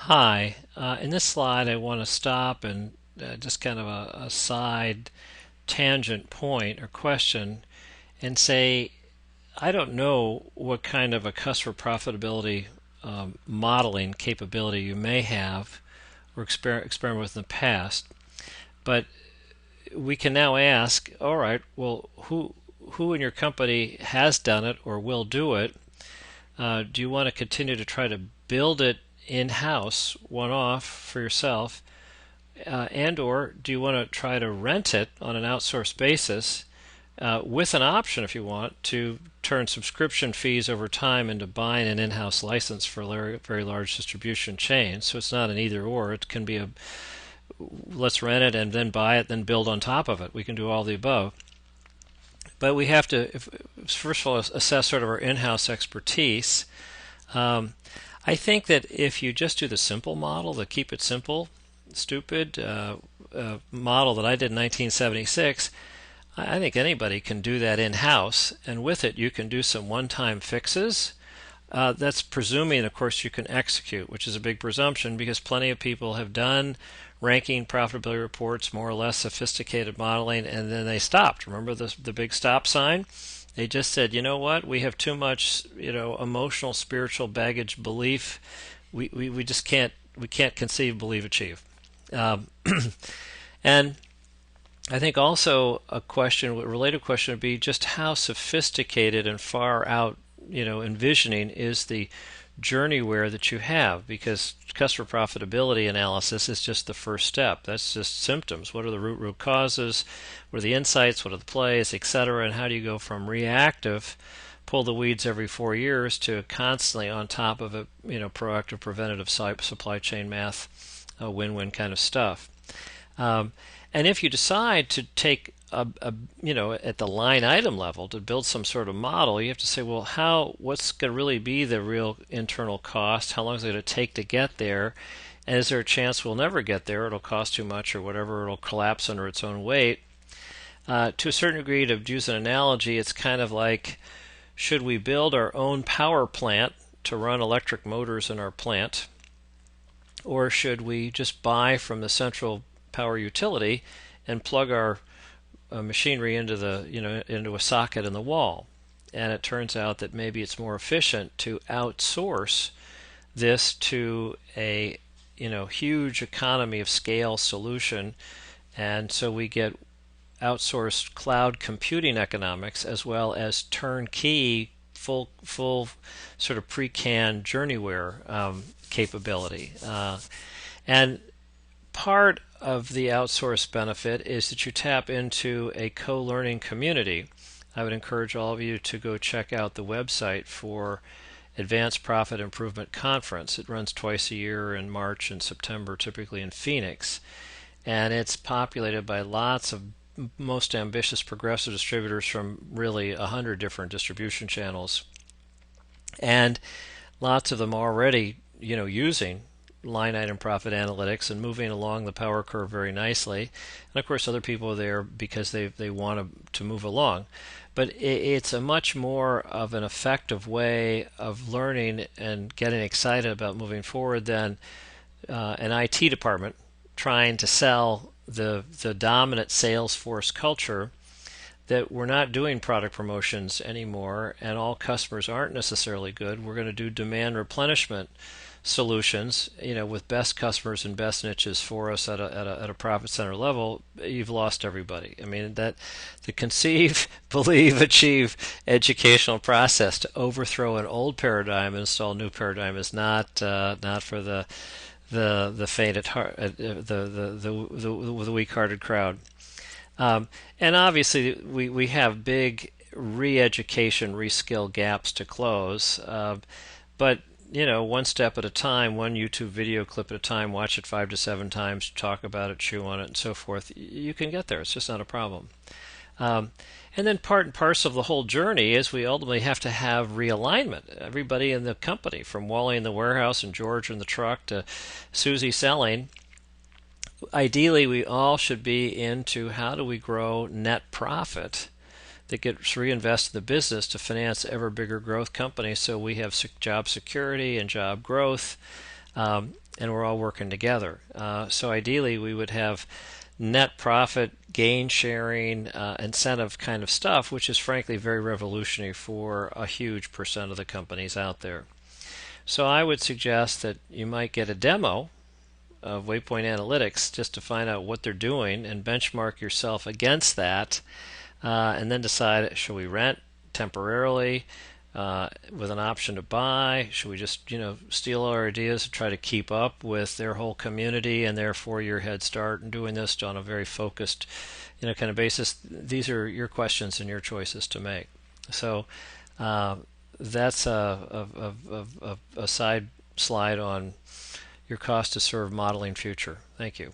Hi. In this slide, I want to stop and just kind of a side tangent point or question and say, I don't know what kind of a customer profitability modeling capability you may have or experiment with in the past, but we can now ask, all right, well, who in your company has done it or will do it? Do you want to continue to try to build it in-house, one-off for yourself, and or do you want to try to rent it on an outsourced basis with an option, if you want, to turn subscription fees over time into buying an in-house license for a very large distribution chain? So it's not an either or. It can be a let's rent it and then buy it, then build on top of it. We can do all the above. But we have to, first of all, assess sort of our in-house expertise. Um, I think that if you just do the simple model, the keep it simple, stupid model that I did in 1976, I think anybody can do that in-house, and with it you can do some one-time fixes. That's presuming, of course, you can execute, which is a big presumption because plenty of people have done ranking profitability reports, more or less sophisticated modeling, and then they stopped. Remember the big stop sign? They just said, you know what, we have too much, emotional, spiritual baggage, belief. We just can't conceive, believe, achieve. Um, and I think also a related question would be just how sophisticated and far out, envisioning is the journeyware that you have, because customer profitability analysis is just the first step. That's just symptoms. What are the root causes? What are the insights? What are the plays, etc.? And how do you go from reactive, pull the weeds every 4 years, to constantly on top of it, proactive, preventative supply chain math, win-win kind of stuff. Um, and if you decide to take at the line item level to build some sort of model, you have to say, well, what's going to really be the real internal cost? How long is it going to take to get there? And is there a chance we'll never get there? It'll cost too much or whatever. It'll collapse under its own weight. To a certain degree, to use an analogy, it's kind of like, should we build our own power plant to run electric motors in our plant? Or should we just buy from the central power utility and plug our machinery into a socket in the wall? And it turns out that maybe it's more efficient to outsource this to a huge economy of scale solution, and so we get outsourced cloud computing economics as well as turnkey full sort of pre-canned journeyware capability. And part of the outsource benefit is that you tap into a co-learning community. I would encourage all of you to go check out the website for Advanced Profit Improvement Conference. It runs twice a year in March and September, typically in Phoenix. And it's populated by lots of most ambitious progressive distributors from really 100 different distribution channels. And lots of them already, using line item profit analytics and moving along the power curve very nicely. And of course, other people are there because they want to move along. But it's a much more of an effective way of learning and getting excited about moving forward than an IT department trying to sell the dominant Salesforce culture that we're not doing product promotions anymore and all customers aren't necessarily good. We're going to do demand replenishment solutions, with best customers and best niches for us at a profit center level. You've lost everybody. I mean, that the conceive, believe, achieve educational process to overthrow an old paradigm and install a new paradigm is not for the faint at heart, the weak-hearted crowd. And obviously, we have big re-education, re-skill gaps to close, but one step at a time, one YouTube video clip at a time, watch it 5 to 7 times, talk about it, chew on it, and so forth. You can get there. It's just not a problem. And then part and parcel of the whole journey is we ultimately have to have realignment. Everybody in the company, from Wally in the warehouse and George in the truck to Susie selling, ideally we all should be into how do we grow net profit that gets reinvested in the business to finance ever bigger growth companies, so we have job security and job growth, and we're all working together. So ideally, we would have net profit, gain sharing, incentive kind of stuff, which is frankly very revolutionary for a huge percent of the companies out there. So I would suggest that you might get a demo of Waypoint Analytics just to find out what they're doing and benchmark yourself against that, and then decide, should we rent temporarily with an option to buy? Should we just steal our ideas and try to keep up with their whole community and their 4-year head start and doing this on a very focused kind of basis? These are your questions and your choices to make. So that's a side slide on your cost to serve modeling future. Thank you.